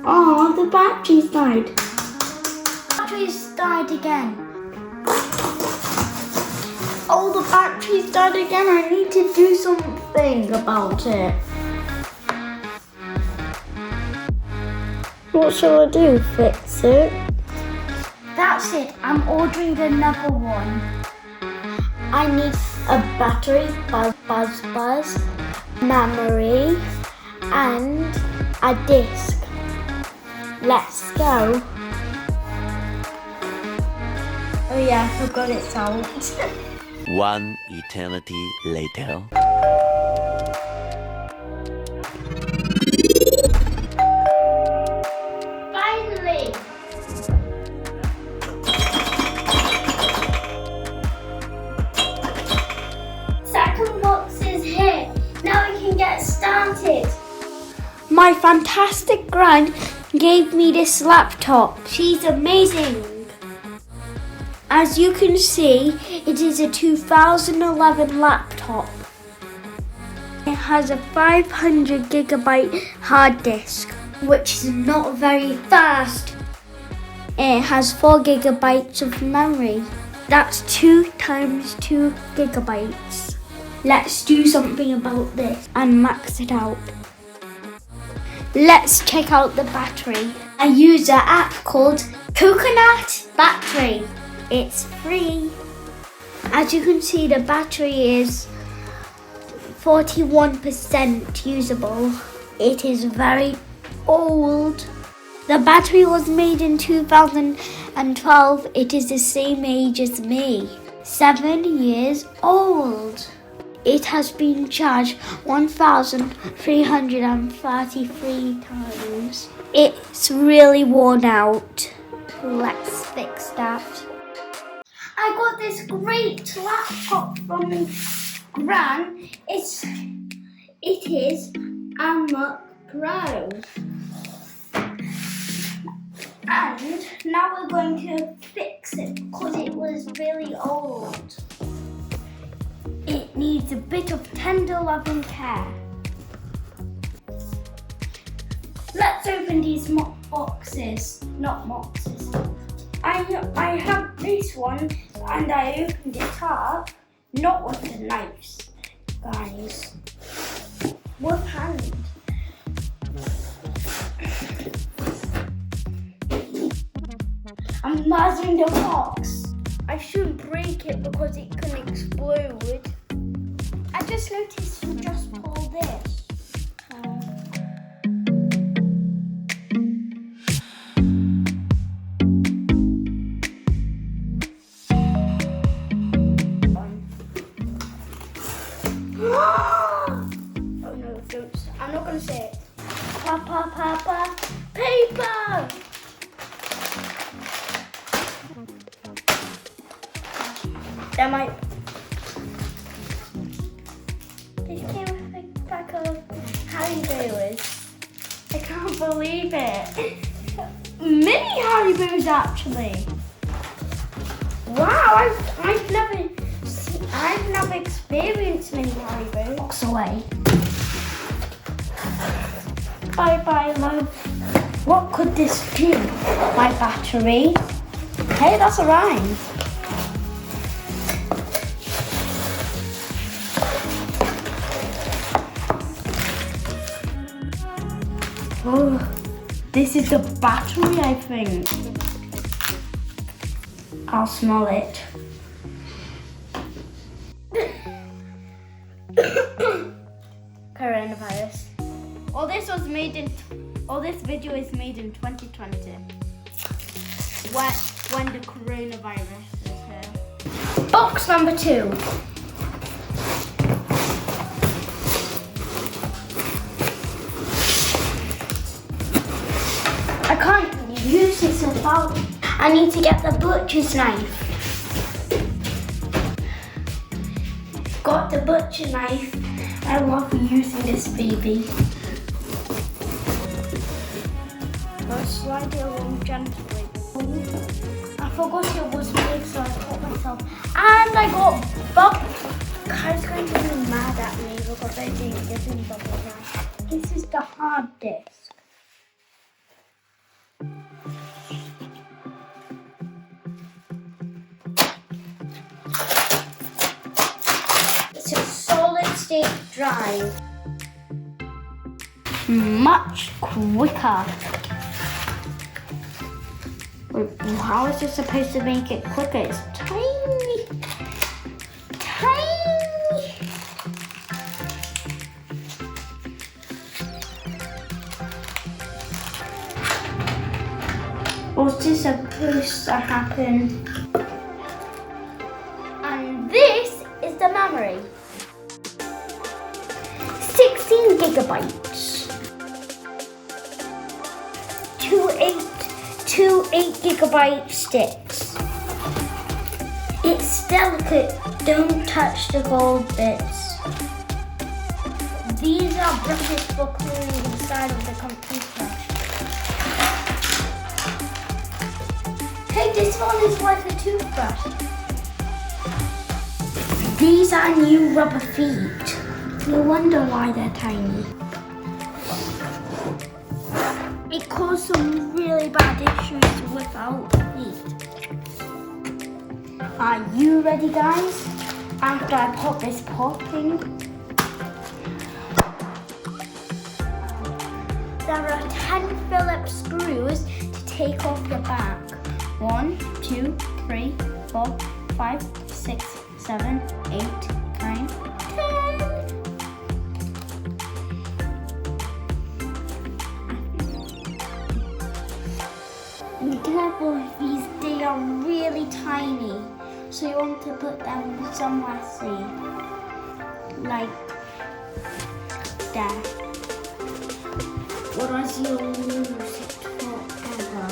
Oh, the battery's died. Battery's died again. Oh, the battery's died again. I need to do something about it. What shall I do? Fix it? That's it. I'm ordering another one. I need a battery, buzz, memory, and a disc. Let's go. Oh yeah, I forgot it's out. One eternity later. Finally! Second box is here. Now we can get started. My fantastic gran gave me this laptop. She's amazing. As you can see, it is a 2011 laptop. It has a 500 gigabyte hard disk, which is not very fast. It has 4 gigabytes of memory. That's 2 times 2 gigabytes. Let's do something about this and max it out. Let's check out the battery. I use an app called Coconut Battery. It's free. As you can see, the battery is 41% usable. It is very old. The battery was made in 2012. It is the same age as me. 7 years old. It has been charged 1,333 times. It's really worn out. Let's fix that. I got this great laptop from my gran. It is a MacBook Pro. And now we're going to fix it because it was really old. It needs a bit of tender loving care. Let's open these boxes. Not boxes. I have this one and I opened it up, not with the knives, guys, with hand. I'm measuring the box. I shouldn't break it because it can explode. I just noticed you just pull this. Oh no, don't. I'm not gonna say it. Papa, paper! That might. This came with a pack of Haribos. I can't believe it. Mini Haribos actually. Wow, I've never experienced mini Haribos. Box away. Bye, love. What could this do? My battery. Hey, that's a rhyme. Oh, this is the battery, I think. I'll smell it. Coronavirus. This video is made in 2020. When the coronavirus is here. Box number 2. I can't use this without. I need to get the butcher's knife. Got the butcher knife. I love using this baby. I'll slide it along gently. I forgot it was big, so I taught myself. And I got Kai's going to be mad at me because I didn't give him bubble wrap. This is the hard disk. state drive. Much quicker. Wait, how is this supposed to make it quicker? It's tiny. Tiny. What's this supposed to happen? And this is the memory. 16 gigabytes. Two 8 gigabyte sticks. It's delicate, don't touch the gold bits. These are brushes for cleaning inside of the computer. Hey, this one is like a toothbrush. These are new rubber feet. No wonder why they're tiny. It caused some really bad issues without feet. Are you ready, guys? After I pop this thing. There are 10 Phillips screws to take off the back. 1, 2, 3, 4, 5, 6, 7, 8, 9, 10. Be careful with these, they are really tiny. So you want to put them somewhere safe. Like there. Otherwise you'll lose it forever.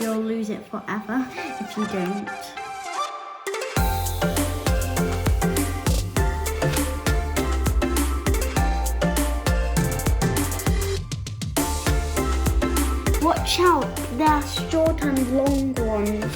You'll lose it forever if you don't. Watch out, they're short and long ones.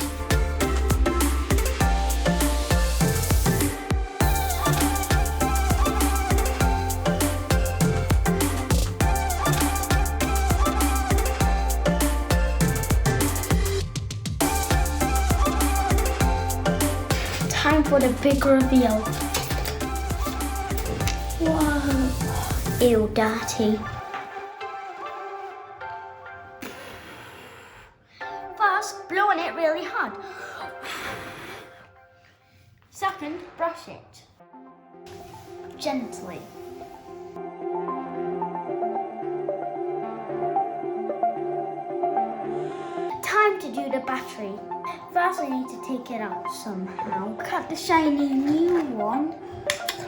Time for the big reveal. Whoa. Ew, dirty. First, blow on it really hard. Second, brush it gently. Time to do the battery. First, I need to take it out somehow. Cut the shiny new one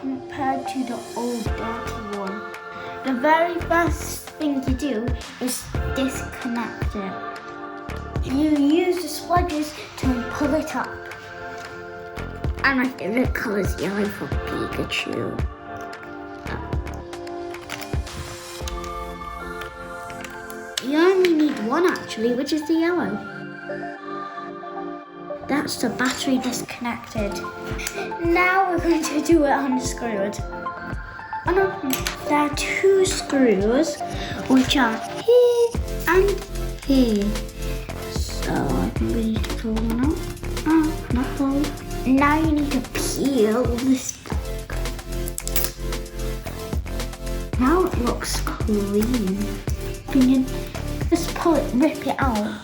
compared to the old dirty one. The very first thing to do is disconnect it. You use the splodges to pull it up. And my favorite color is yellow for Pikachu. You only need one actually, which is the yellow. That's the battery disconnected. Now we're going to do it unscrewed. Oh no, there are 2 screws, which are here and here. So I think we need to pull one out. Oh, not pull. Now you need to peel this back. Now it looks clean. You can just pull it, rip it out.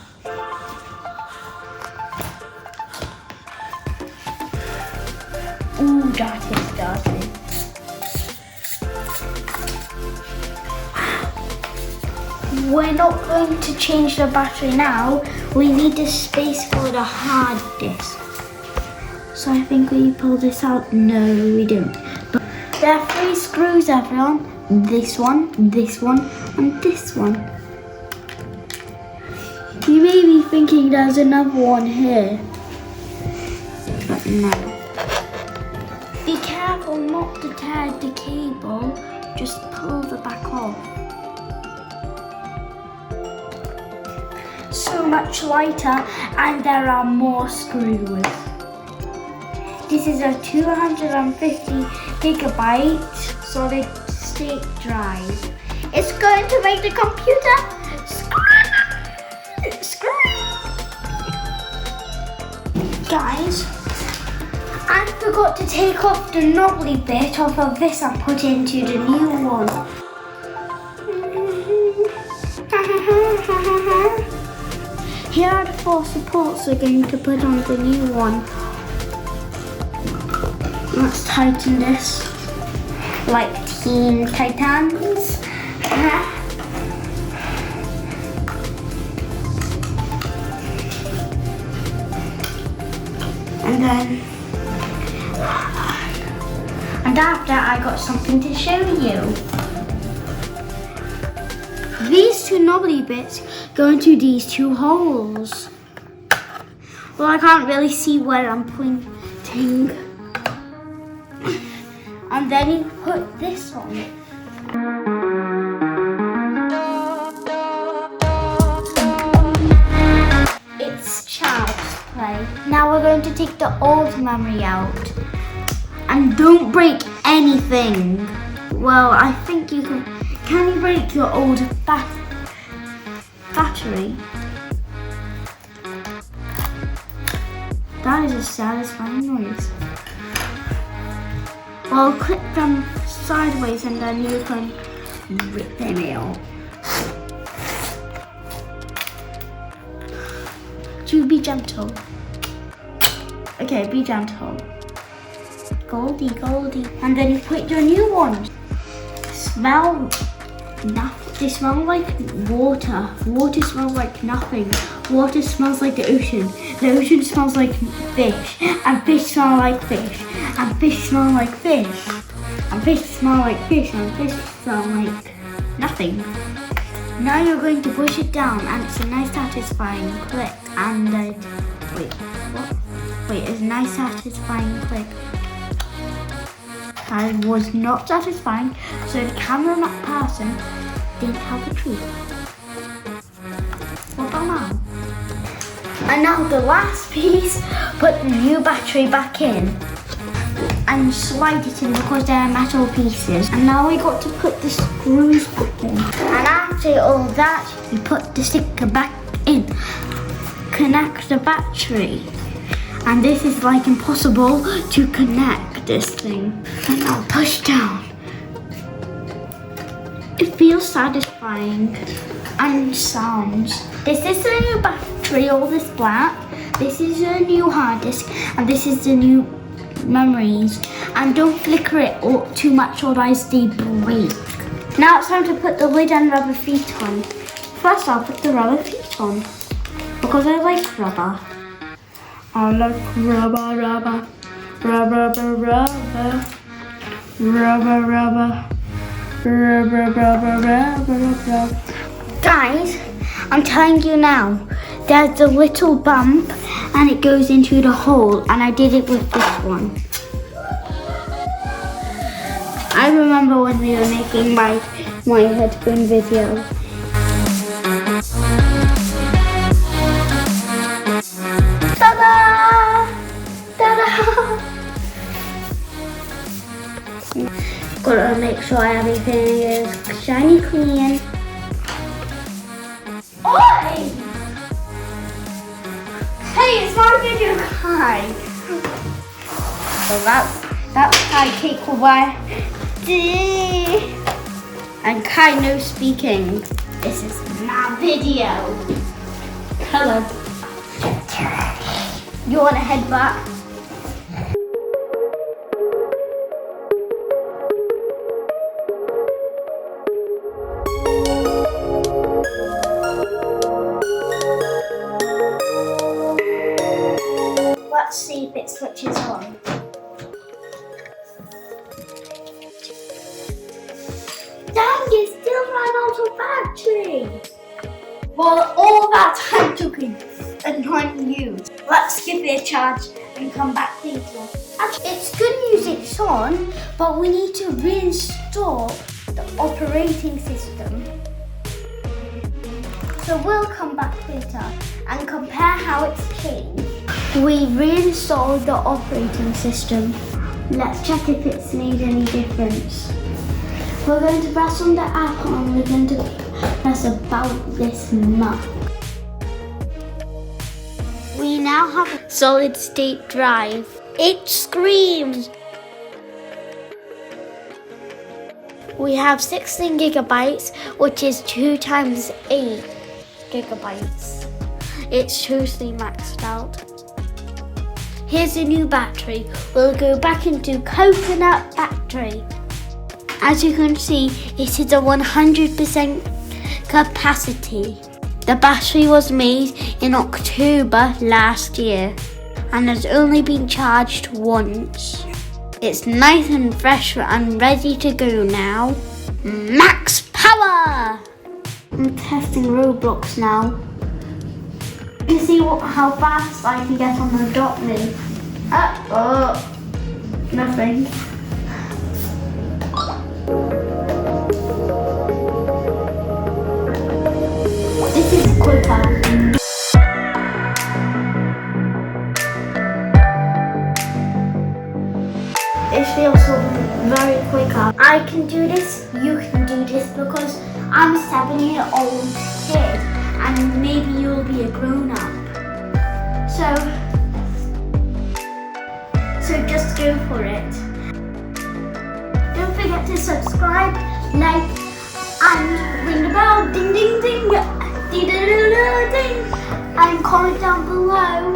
Ooh, that is dirty. We're not going to change the battery now. We need the space for the hard disk. So I think we pull this out. No, we don't. But there are 3 screws, everyone. This one, and this one. You may be thinking there's another one here. But no. Be careful not to tear the cable. Just pull the back off. So much lighter, and there are more screws. This is a 250 gigabyte solid state drive. It's going to make the computer scream. Guys, I forgot to take off the knobbly bit off of this and put into the new one. Here are the 4 supports we're going to put on the new one. Let's tighten this like Teen Titans. And after I got something to show you. These 2 knobbly bits go into these 2 holes. Well, I can't really see where I'm pointing. And then you put this on. It's child's play. Now we're going to take the old memory out. And don't break anything. Well, I think you can. Can you break your old battery? That is a satisfying noise. Well, clip them sideways and then you can rip them out. To be gentle. Okay, be gentle. Goldie, Goldie. And then you put your new one. Smell nothing. They smell like water. Water smells like nothing. Water smells like the ocean. The ocean smells like fish. And fish smell like fish. And fish smell like fish. And fish smell like fish. And fish smell like nothing. Now you're going to push it down and it's a nice satisfying click. And wait, what? Wait, it's a nice satisfying click. That was not satisfying, so the camera person didn't tell the truth. What about now? And now the last piece, put the new battery back in and slide it in because they're metal pieces. And now we got to put the screws back in. And after all that, you put the sticker back in, connect the battery. And this is like impossible to connect this thing. And now push down. It feels satisfying and sounds. This is the new battery, all this black. This is the new hard disk, and this is the new memories. And don't flicker it too much, otherwise they break. Now it's time to put the lid and rubber feet on. First I'll put the rubber feet on because I like rubber. I like rubber, rubber, rubber, rubber, rubber, rubber, rubber, rubber, rubber, rubber. Guys, I'm telling you now, there's a little bump and it goes into the hole, and I did it with this one. I remember when we were making my headphone video. Gotta make sure everything is shiny clean. Oi! Hey, it's my video, Kai. So that's Kai take away. And Kai no speaking. This is my video. Hello. You wanna head back? Let's see if it switches on. Dang, it still ran out of battery. Well, all that time took annoying you. Let's give it a charge and come back later. Actually, it's good news it's on, but we need to reinstall the operating system. So we'll come back later and compare how it's changed. We reinstalled the operating system. Let's check if it's made any difference. We're going to press on the app and we're going to press about this map. We now have a solid state drive. It screams. We have 16 gigabytes, which is 2 times 8 gigabytes. It's totally maxed out. Here's a new battery. We'll go back into coconut battery. As you can see, it is a 100% capacity. The battery was made in October last year and has only been charged once. It's nice and fresh and ready to go now. Max power! I'm testing Roblox now. You see how fast I can get on the dot me. Nothing. This is quicker. It feels very quicker. I can do this, you can do this because I'm a 7-year-old kid and maybe you'll be a grown-up. So just go for it. Don't forget to subscribe, like, and ring the bell, ding ding ding, ding ding ding, and comment down below.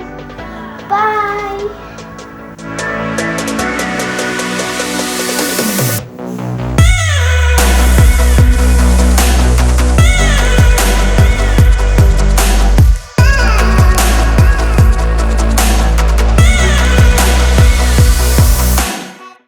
Bye.